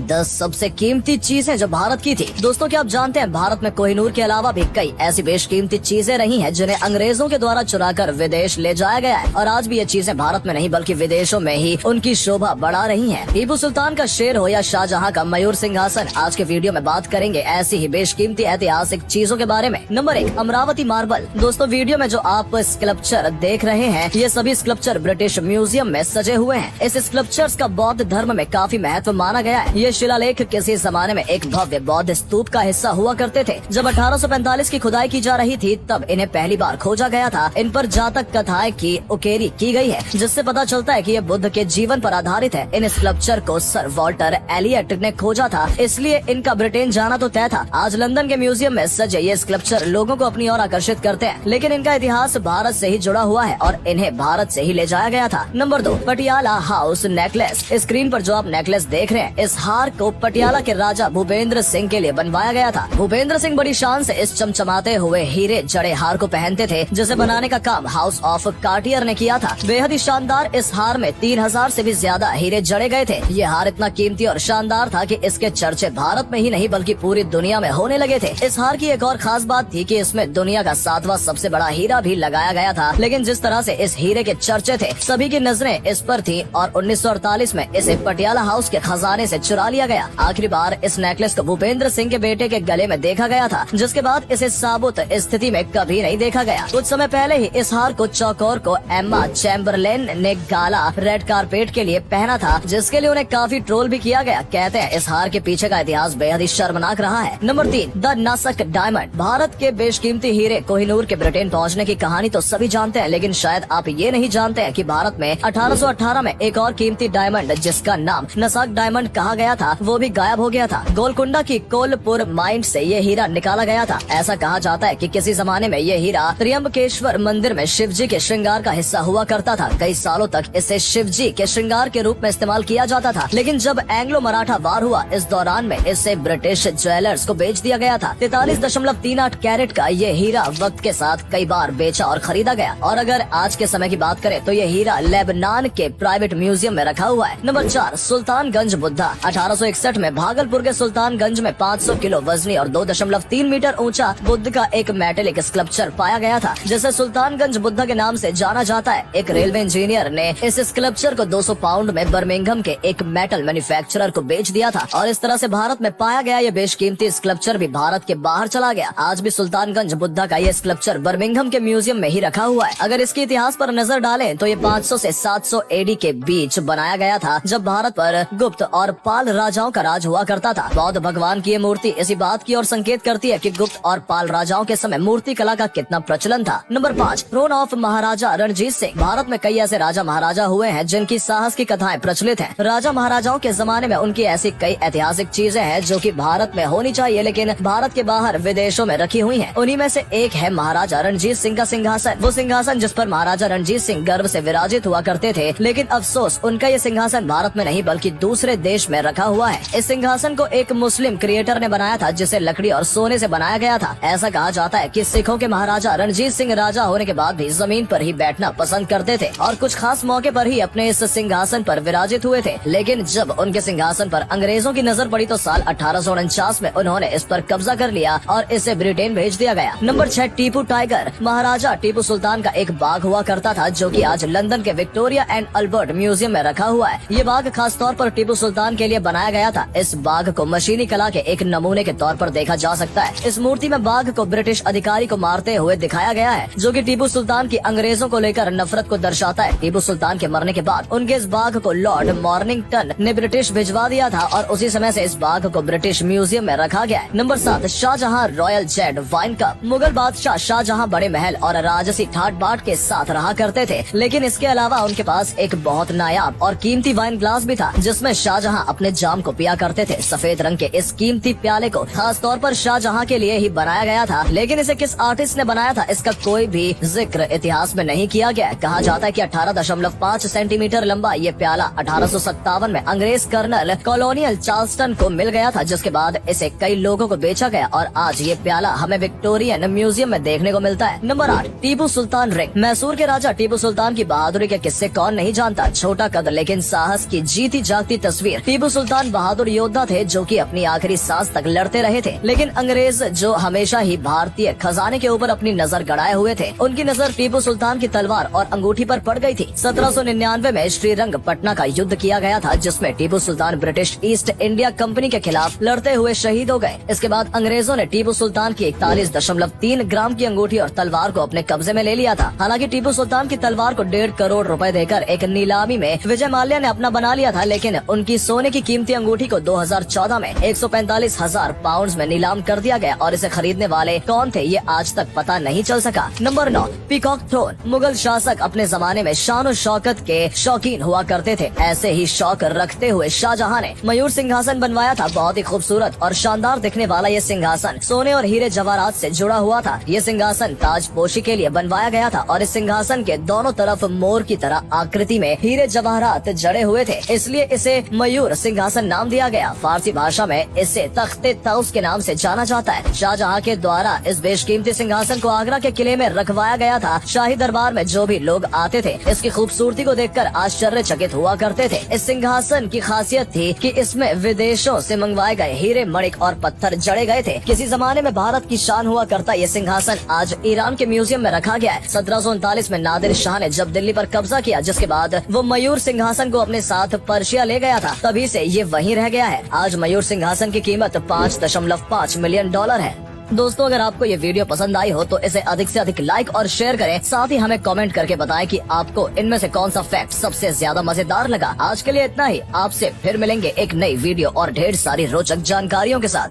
10 सबसे कीमती चीजें जो भारत की थी। दोस्तों क्या आप जानते हैं भारत में कोहिनूर के अलावा भी कई ऐसी बेशकीमती चीजें रही हैं जिन्हें अंग्रेजों के द्वारा चुराकर विदेश ले जाया गया है और आज भी ये चीजें भारत में नहीं बल्कि विदेशों में ही उनकी शोभा बढ़ा रही हैं। टीपू सुल्तान का शेर हो या शाहजहां का मयूर सिंहासन, आज के वीडियो में बात करेंगे ऐसी ही बेशकीमती ऐतिहासिक चीजों के बारे में। Number 1, Amravati marble. दोस्तों वीडियो में जो आप स्कल्पचर देख रहे हैं ये सभी स्कल्पचर ब्रिटिश म्यूजियम में सजे हुए हैं। इस स्कल्पचर्स का बौद्ध धर्म में काफी महत्व माना गया है। ये शिलालेख किसी जमाने में एक भव्य बौद्ध स्तूप का हिस्सा हुआ करते थे। जब 1845 की खुदाई की जा रही थी तब इन्हें पहली बार खोजा गया था। इन पर जातक कथाएं की उकेरी की गई है जिससे पता चलता है कि ये बुद्ध के जीवन पर आधारित है। इन स्कल्पचर को सर वॉल्टर एलियट ने खोजा था, इसलिए इनका ब्रिटेन जाना तो तय था। आज लंदन के म्यूजियम में सजे ये स्कल्पचर लोगों को अपनी ओर आकर्षित करते हैं, लेकिन इनका इतिहास भारत से ही जुड़ा हुआ है और इन्हें भारत से ही ले जाया गया था। Number 2, Patiala house necklace. Screen पर जो आप नेकलेस देख रहे हैं इस हार को पटियाला के राजा भूपेंद्र सिंह के लिए बनवाया गया था। भूपेंद्र सिंह बड़ी शान से इस चमचमाते हुए हीरे जड़े हार को पहनते थे जिसे बनाने का काम हाउस ऑफ कार्टियर ने किया था। बेहद ही शानदार इस हार में 3000 से भी ज्यादा हीरे जड़े गए थे। ये हार इतना कीमती और शानदार था कि इसके चर्चे भारत में ही नहीं बल्कि पूरी दुनिया में होने लगे थे। इस हार की एक और खास बात थी कि इसमें दुनिया का 7वां सबसे बड़ा हीरा भी लगाया गया था, लेकिन जिस तरह से इस हीरे के चर्चे थे सभी की नजरें इस पर थी और 1948 में इसे पटियाला हाउस के खजाने से चुरा लिया गया। आखिरी बार इस नेकलेस को भूपेंद्र सिंह के बेटे के गले में देखा गया था, जिसके बाद इसे साबुत स्थिति में कभी नहीं देखा गया। कुछ समय पहले ही इस हार को चौकोर को एम्मा चैम्बरलेन ने गाला रेड कारपेट के लिए पहना था, जिसके लिए उन्हें काफी ट्रोल भी किया गया। कहते हैं इस हार के पीछे का इतिहास बेहद ही शर्मनाक रहा है। नंबर 3, द नासक डायमंड। भारत के बेशकीमती हीरे कोहिनूर के ब्रिटेन पहुंचने की कहानी तो सभी जानते हैं, लेकिन शायद आप ये नहीं जानते हैं कि भारत में 1818 में एक और कीमती डायमंड जिसका नाम नसाक डायमंड कहा गया था वो भी गायब हो गया था। गोलकुंडा की कोलपुर माइन से ये हीरा निकाला गया था। ऐसा कहा जाता है कि किसी जमाने में ये हीरा त्र्यंबकेश्वर मंदिर में शिव जी के श्रृंगार का हिस्सा हुआ करता था। कई सालों तक इसे शिव जी के श्रृंगार के रूप में इस्तेमाल किया जाता था, लेकिन जब एंग्लो मराठा वार हुआ इस दौरान में इसे ब्रिटिश ज्वेलर्स को बेच दिया गया था। 43.38 कैरेट का ये हीरा वक्त के साथ कई बार बेचा और खरीदा गया। और अगर आज के समय की बात करें तो ये हीरा लेबनान के प्राइवेट म्यूजियम में रखा हुआ है। नंबर 4, सुल्तानगंज बुद्धा। 1861 में भागलपुर के सुल्तानगंज में 500 किलो वजनी और 2.3 मीटर ऊंचा बुद्ध का एक मेटेलिक स्कल्पचर पाया गया था, जिसे सुल्तानगंज बुद्धा के नाम से जाना जाता है। एक रेलवे इंजीनियर ने इस स्कल्पचर को 200 पाउंड में बर्मिंघम के एक मेटल मैन्युफैक्चरर को बेच दिया था और इस तरह से भारत में पाया गया ये बेशकीमती स्कल्पचर भी भारत के बाहर चला गया। आज भी सुल्तानगंज बुद्धा का ये स्कल्पचर बर्मिंघम के म्यूजियम में ही रखा हुआ है। अगर इसके इतिहास पर नजर डालें तो ये 500 से 700 एडी के बीच बनाया गया था, जब भारत पर गुप्त और पाल राजाओं का राज हुआ करता था। बौद्ध भगवान की ये मूर्ति इसी बात की ओर संकेत करती है कि गुप्त और पाल राजाओं के समय मूर्ति कला का कितना प्रचलन था। नंबर 5, थ्रोन ऑफ महाराजा रणजीत सिंह। भारत में कई ऐसे राजा महाराजा हुए हैं जिनकी साहस की कथाएं प्रचलित हैं। राजा महाराजाओं के जमाने में उनकी ऐसी कई ऐतिहासिक चीजें हैं जो कि भारत में होनी चाहिए लेकिन भारत के बाहर विदेशों में रखी हुई हैं। उन्हीं में से एक है महाराजा रणजीत सिंह का सिंहासन। वो सिंहासन जिस पर महाराजा रणजीत सिंह गर्व से विराजित हुआ करते थे, लेकिन अफसोस उनका ये सिंहासन भारत में नहीं बल्कि दूसरे देश में रखा हुआ है। इस सिंहासन को एक मुस्लिम क्रिएटर ने बनाया था जिसे लकड़ी और सोने से बनाया गया था। ऐसा कहा जाता है कि सिखों के महाराजा रणजीत सिंह राजा होने के बाद भी जमीन पर ही बैठना पसंद करते थे और कुछ खास मौके पर ही अपने इस सिंहासन पर विराजित हुए थे। लेकिन जब उनके सिंहासन पर अंग्रेजों की नजर पड़ी तो साल 1849 में उन्होंने इस पर कब्जा कर लिया और इसे ब्रिटेन भेज दिया गया। Number 6, Tipu tiger. महाराजा टीपू सुल्तान का एक बाघ हुआ करता था जो कि आज लंदन के विक्टोरिया एंड अल्बर्ट म्यूजियम में रखा हुआ है। ये बाघ खास तौर पर टीपू सुल्तान के लिए बनाया गया था। इस बाघ को मशीनी कला के एक नमूने के तौर पर देखा जा सकता है। इस मूर्ति में बाघ को ब्रिटिश अधिकारी को मारते हुए दिखाया गया है, जो कि टीपू सुल्तान की अंग्रेजों को लेकर नफरत को दर्शाता है। टीपू सुल्तान के मरने के बाद उनके इस बाघ को लॉर्ड मॉर्निंगटन ने ब्रिटिश भिजवा दिया था और उसी समय से इस बाघ को ब्रिटिश म्यूजियम में रखा गया है। Number 7, Shahjahan royal jade wine cup. Mughal बादशाह शाहजहां बड़े महल और राजसी ठाट बाट के साथ रहा करते थे, लेकिन इसके अलावा उनके पास एक बहुत नायाब और कीमती वाइन ग्लास भी था जिसमें शाहजहां अपने जाम को पिया करते थे। सफेद रंग के इस कीमती प्याले को खास तौर पर शाहजहां के लिए ही बनाया गया था, लेकिन इसे किस आर्टिस्ट ने बनाया था इसका कोई भी जिक्र इतिहास में नहीं किया गया। कहा जाता है कि 18.5 सेंटीमीटर लंबा ये प्याला 1857 में अंग्रेज कर्नल कॉलोनियल चार्ल्सटन को मिल गया था, जिसके बाद इसे कई लोगों को बेचा गया और आज ये प्याला हमें विक्टोरियन म्यूजियम में देखने को मिलता है। Number 8, Tipu Sultan ring. मैसूर के राजा टीपू सुल्तान की बहादुरी के किस्से कौन नहीं जानता। छोटा कद लेकिन साहस की जीती जागती तस्वीर टीपू सुल्तान सुल्तान बहादुर योद्धा थे जो कि अपनी आखिरी सांस तक लड़ते रहे थे, लेकिन अंग्रेज जो हमेशा ही भारतीय खजाने के ऊपर अपनी नजर गड़ाए हुए थे, उनकी नजर टीपू सुल्तान की तलवार और अंगूठी पर पड़ गई थी। 1799 में श्रीरंगपटना का युद्ध किया गया था, जिसमें Tipu Sultan British east India company के खिलाफ लड़ते हुए शहीद हो गए। इसके बाद अंग्रेजों ने टीपू सुल्तान की 41.3 ग्राम की अंगूठी और तलवार को अपने कब्जे में ले लिया था। हालांकि टीपू सुल्तान की तलवार को 1.5 करोड़ रुपए देकर एक नीलामी में विजय माल्या ने अपना बना लिया था, लेकिन उनकी सोने की कीमती अंगूठी को 2014 में 145,000 पाउंड में नीलाम कर दिया गया और इसे खरीदने वाले कौन थे ये आज तक पता नहीं चल सका। Number 9, peacock throne. मुगल शासक अपने जमाने में शान और शौकत के शौकीन हुआ करते थे। ऐसे ही शौक रखते हुए शाहजहां ने मयूर सिंहासन बनवाया था। बहुत ही खूबसूरत और शानदार दिखने वाला ये सिंहासन सोने और हीरे जवाहरात से जुड़ा हुआ था। ये सिंहासन ताजपोशी के लिए बनवाया गया था और इस सिंहासन के दोनों तरफ मोर की तरह आकृति में हीरे जवाहरात जड़े हुए थे, इसलिए इसे मयूर सिंहासन नाम दिया गया। फारसी भाषा में इसे तख्ते तौस के नाम से जाना जाता है। शाहजहां के द्वारा इस बेशकीमती सिंहासन को आगरा के किले में रखवाया गया था। शाही दरबार में जो भी लोग आते थे इसकी खूबसूरती को देखकर आश्चर्यचकित हुआ करते थे। इस सिंहासन की खासियत थी कि इसमें विदेशों से मंगवाए गए हीरे, मणिक और पत्थर जड़े गए थे। किसी जमाने में भारत की शान हुआ करता ये सिंहासन आज ईरान के म्यूजियम में रखा गया है। 1739 में नादिर शाह ने जब दिल्ली पर कब्जा किया, जिसके बाद वो मयूर सिंहासन को अपने साथ पर्शिया ले गया था, तभी से ये वहीं रह गया है। आज मयूर सिंहासन की कीमत $5.5 मिलियन है। दोस्तों, अगर आपको ये वीडियो पसंद आई हो तो इसे अधिक से अधिक लाइक और शेयर करें। साथ ही हमें कमेंट करके बताएं कि आपको इनमें से कौन सा फैक्ट सबसे ज्यादा मजेदार लगा। आज के लिए इतना ही। आपसे फिर मिलेंगे एक नई वीडियो और ढेर सारी रोचक जानकारियों के साथ।